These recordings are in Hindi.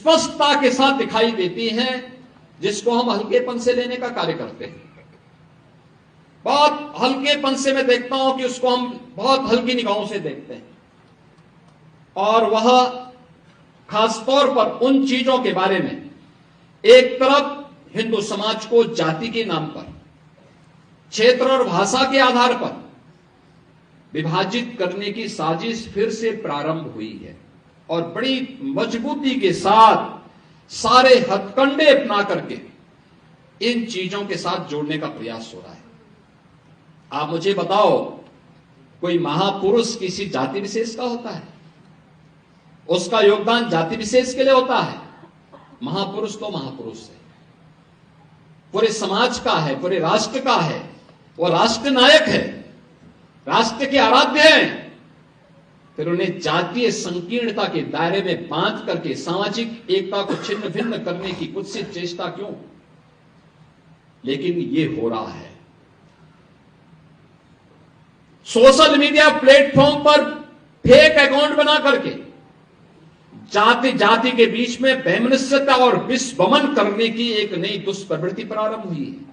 स्पष्टता के साथ दिखाई देती हैं, जिसको हम हल्केपन से लेने का कार्य करते हैं। बहुत हल्केपन से मैं देखता हूं कि उसको हम बहुत हल्की निगाहों से देखते हैं, और वह खासतौर पर उन चीजों के बारे में, एक तरफ हिंदू समाज को जाति के नाम पर, क्षेत्र और भाषा के आधार पर विभाजित करने की साजिश फिर से प्रारंभ हुई है, और बड़ी मजबूती के साथ सारे हथकंडे अपना करके इन चीजों के साथ जोड़ने का प्रयास हो रहा है। आप मुझे बताओ, कोई महापुरुष किसी जाति विशेष का होता है? उसका योगदान जाति विशेष के लिए होता है? महापुरुष तो महापुरुष है, पूरे समाज का है, पूरे राष्ट्र का है, वो राष्ट्र नायक है, राष्ट्र के आराध्य हैं। फिर उन्हें जातीय संकीर्णता के दायरे में बांध करके सामाजिक एकता को छिन्न भिन्न करने की कुत्सित चेष्टा क्यों? लेकिन ये हो रहा है। सोशल मीडिया प्लेटफॉर्म पर फेक अकाउंट बना करके जाति जाति के बीच में वैमनस्यता और विस्वमन करने की एक नई दुष्प्रवृत्ति प्रारंभ हुई है।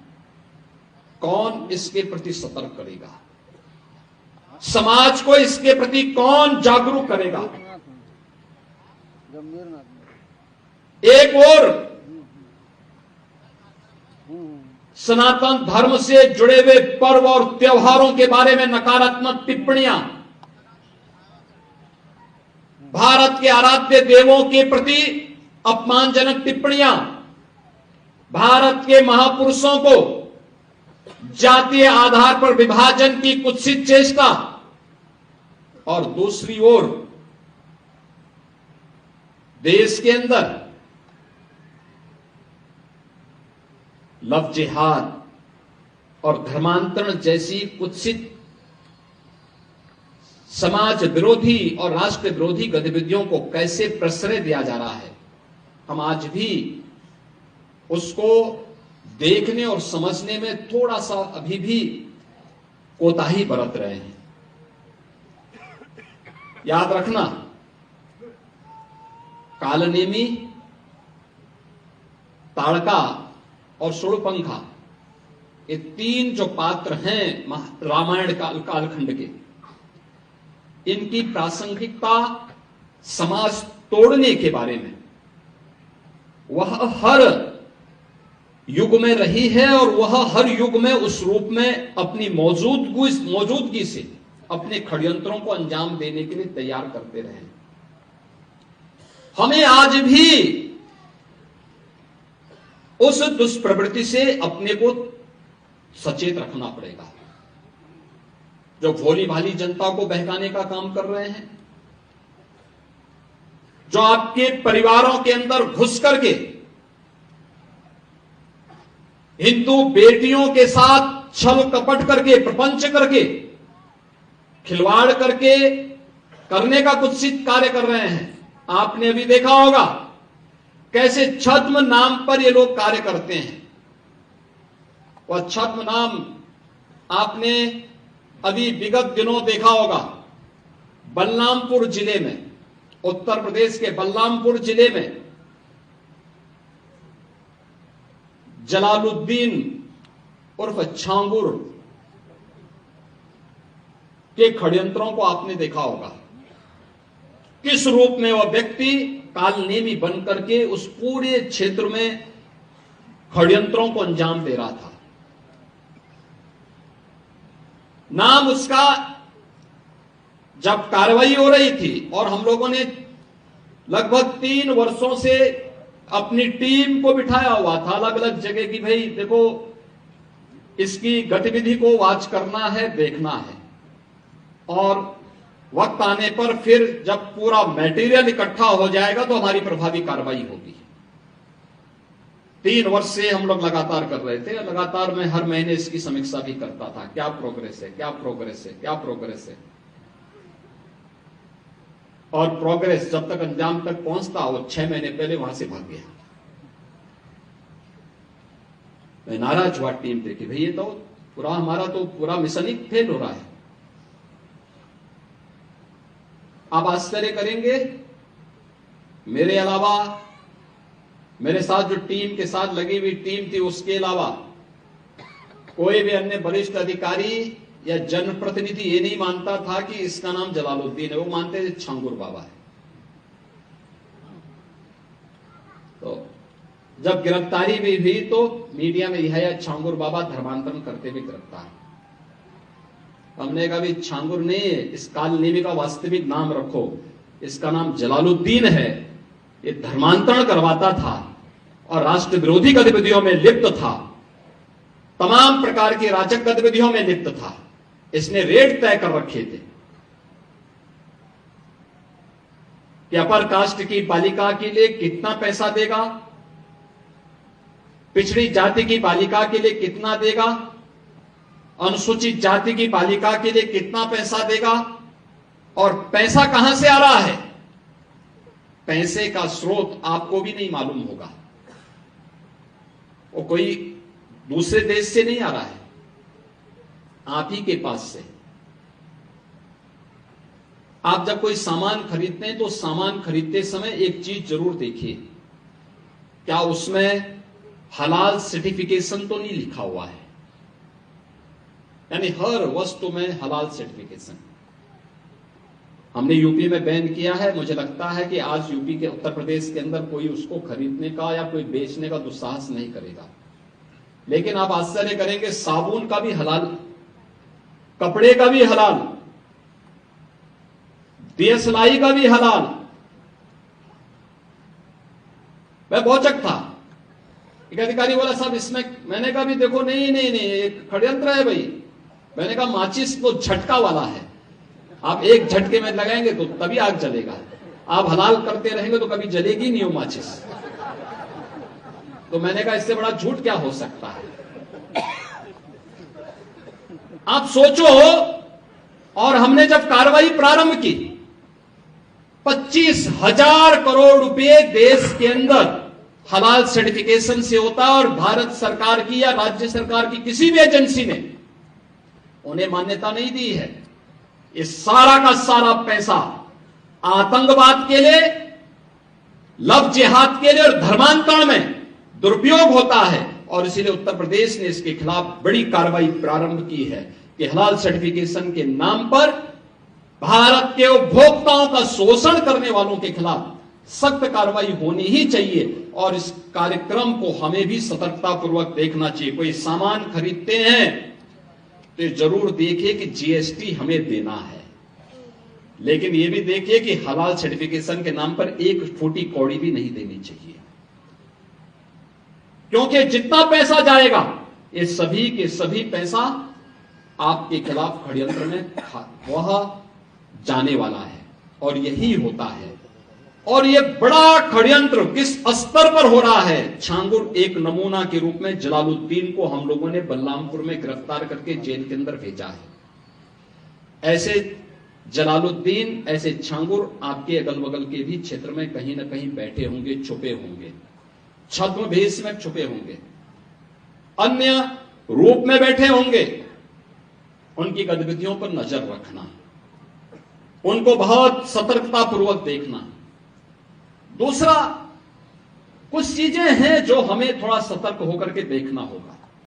कौन इसके प्रति सतर्क करेगा? समाज को इसके प्रति कौन जागरूक करेगा? एक और सनातन धर्म से जुड़े हुए पर्व और त्योहारों के बारे में नकारात्मक टिप्पणियां, भारत के आराध्य देवों के प्रति अपमानजनक टिप्पणियां, भारत के महापुरुषों को जातीय आधार पर विभाजन की कुत्सित चेष्टा, और दूसरी ओर देश के अंदर लव जिहाद और धर्मांतरण जैसी कुत्सित समाज विरोधी और राष्ट्र विरोधी गतिविधियों को कैसे प्रश्रय दिया जा रहा है, हम आज भी उसको देखने और समझने में थोड़ा सा अभी भी कोताही बरत रहे हैं। याद रखना, कालनेमी, ताड़का और सुड़पंखा, ये तीन जो पात्र हैं रामायण कालखंड के, इनकी प्रासंगिकता समाज तोड़ने के बारे में वह हर युग में रही है, और वह हर युग में उस रूप में अपनी मौजूदगी से अपने षड्यंत्रों को अंजाम देने के लिए तैयार करते रहे। हमें आज भी उस दुष्प्रवृत्ति से अपने को सचेत रखना पड़ेगा, जो भोली भाली जनता को बहकाने का काम कर रहे हैं, जो आपके परिवारों के अंदर घुस करके हिंदू बेटियों के साथ छल कपट करके, प्रपंच करके, खिलवाड़ करके करने का कुत्सित कार्य कर रहे हैं। आपने अभी देखा होगा कैसे छद्म नाम पर ये लोग कार्य करते हैं। वह छद्म नाम आपने अभी विगत दिनों देखा होगा, बलरामपुर जिले में, उत्तर प्रदेश के बलरामपुर जिले में जलालुद्दीन उर्फ छांगुर के षड्यंत्रों को आपने देखा होगा। किस रूप में वह व्यक्ति कालनेमी बनकर के उस पूरे क्षेत्र में षड्यंत्रों को अंजाम दे रहा था। नाम उसका, जब कार्रवाई हो रही थी और हम लोगों ने लगभग 3 वर्षों से अपनी टीम को बिठाया हुआ था अलग अलग जगह की, भाई देखो इसकी गतिविधि को वॉच करना है, देखना है, और वक्त आने पर फिर जब पूरा मटेरियल इकट्ठा हो जाएगा तो हमारी प्रभावी कार्रवाई होगी। 3 वर्ष से हम लोग लगातार कर रहे थे। लगातार मैं हर महीने इसकी समीक्षा भी करता था, क्या प्रोग्रेस है, क्या प्रोग्रेस है, क्या प्रोग्रेस है। और प्रोग्रेस जब तक अंजाम तक पहुंचता, वो 6 महीने पहले वहां से भाग गया। मैं नाराज हुआ टीम पे कि भाई ये तो पूरा हमारा तो पूरा मिशन ही फेल हो रहा है। आप आश्चर्य करेंगे, मेरे अलावा मेरे साथ जो टीम के साथ लगी हुई टीम थी, उसके अलावा कोई भी अन्य वरिष्ठ अधिकारी या जनप्रतिनिधि ये नहीं मानता था कि इसका नाम जलालुद्दीन है। वो मानते थे छांगुर बाबा है। तो जब गिरफ्तारी भी हुई तो मीडिया में यह छांगुर बाबा धर्मांतरण करते हुए गिरफ्तार। हमने कहा भी छांगुर नहीं है, इस कालनेमी का वास्तविक नाम रखो, इसका नाम जलालुद्दीन है। ये धर्मांतरण करवाता था और राष्ट्र विरोधी गतिविधियों में लिप्त था, तमाम प्रकार की राजक गतिविधियों में लिप्त था। इसने रेट तय कर रखे थे कि अपर कास्ट की बालिका के लिए कितना पैसा देगा, पिछड़ी जाति की बालिका के लिए कितना देगा, अनुसूचित जाति की बालिका के लिए कितना पैसा देगा, और पैसा कहां से आ रहा है। पैसे का स्रोत आपको भी नहीं मालूम होगा, वो कोई दूसरे देश से नहीं आ रहा है, आप ही के पास से। आप जब कोई सामान खरीदते हैं तो सामान खरीदते समय एक चीज जरूर देखिए, क्या उसमें हलाल सर्टिफिकेशन तो नहीं लिखा हुआ है। यानी हर वस्तु में हलाल सर्टिफिकेशन। हमने यूपी में बैन किया है। मुझे लगता है कि आज यूपी के उत्तर प्रदेश के अंदर कोई उसको खरीदने का या कोई बेचने का दुस्साहस नहीं करेगा। लेकिन आप आश्चर्य करेंगे, साबुन का भी हलाल, कपड़े का भी हलाल, दियसलाई का भी हलाल। मैं भौचक था। एक अधिकारी बोला साहब इसमें, मैंने कहा भी देखो नहीं नहीं नहीं, एक षड्यंत्र है भाई। मैंने कहा माचिस तो झटका वाला है, आप एक झटके में लगाएंगे तो तभी आग जलेगा, आप हलाल करते रहेंगे तो कभी जलेगी नहीं वो माचिस। तो मैंने कहा इससे बड़ा झूठ क्या हो सकता है। आप सोचो, और हमने जब कार्रवाई प्रारंभ की, 25,000 करोड़ रुपए देश के अंदर हलाल सर्टिफिकेशन से होता है, और भारत सरकार की या राज्य सरकार की किसी भी एजेंसी ने उन्हें मान्यता नहीं दी है। इस सारा का सारा पैसा आतंकवाद के लिए, लव जिहाद के लिए और धर्मांतरण में दुरुपयोग होता है। और इसीलिए उत्तर प्रदेश ने इसके खिलाफ बड़ी कार्रवाई प्रारंभ की है कि हलाल सर्टिफिकेशन के नाम पर भारत के उपभोक्ताओं का शोषण करने वालों के खिलाफ सख्त कार्रवाई होनी ही चाहिए। और इस कार्यक्रम को हमें भी सतर्कतापूर्वक देखना चाहिए। कोई सामान खरीदते हैं तो जरूर देखिए कि जीएसटी हमें देना है, लेकिन यह भी देखिए कि हलाल सर्टिफिकेशन के नाम पर एक फूटी कौड़ी भी नहीं देनी चाहिए, क्योंकि जितना पैसा जाएगा ये सभी के सभी पैसा आपके खिलाफ षड्यंत्र में वह जाने वाला है। और यही होता है। और ये बड़ा षड्यंत्र किस स्तर पर हो रहा है। छांगुर एक नमूना के रूप में जलालुद्दीन को हम लोगों ने बलरामपुर में गिरफ्तार करके जेल के अंदर भेजा है। ऐसे जलालुद्दीन, ऐसे छांगुर आपके अगल बगल के भी क्षेत्र में कहीं ना कहीं बैठे होंगे, छुपे होंगे, छद्म भेष में छुपे होंगे, अन्य रूप में बैठे होंगे। उनकी गतिविधियों पर नजर रखना, उनको बहुत सतर्कतापूर्वक देखना। दूसरा, कुछ चीजें हैं जो हमें थोड़ा सतर्क होकर के देखना होगा।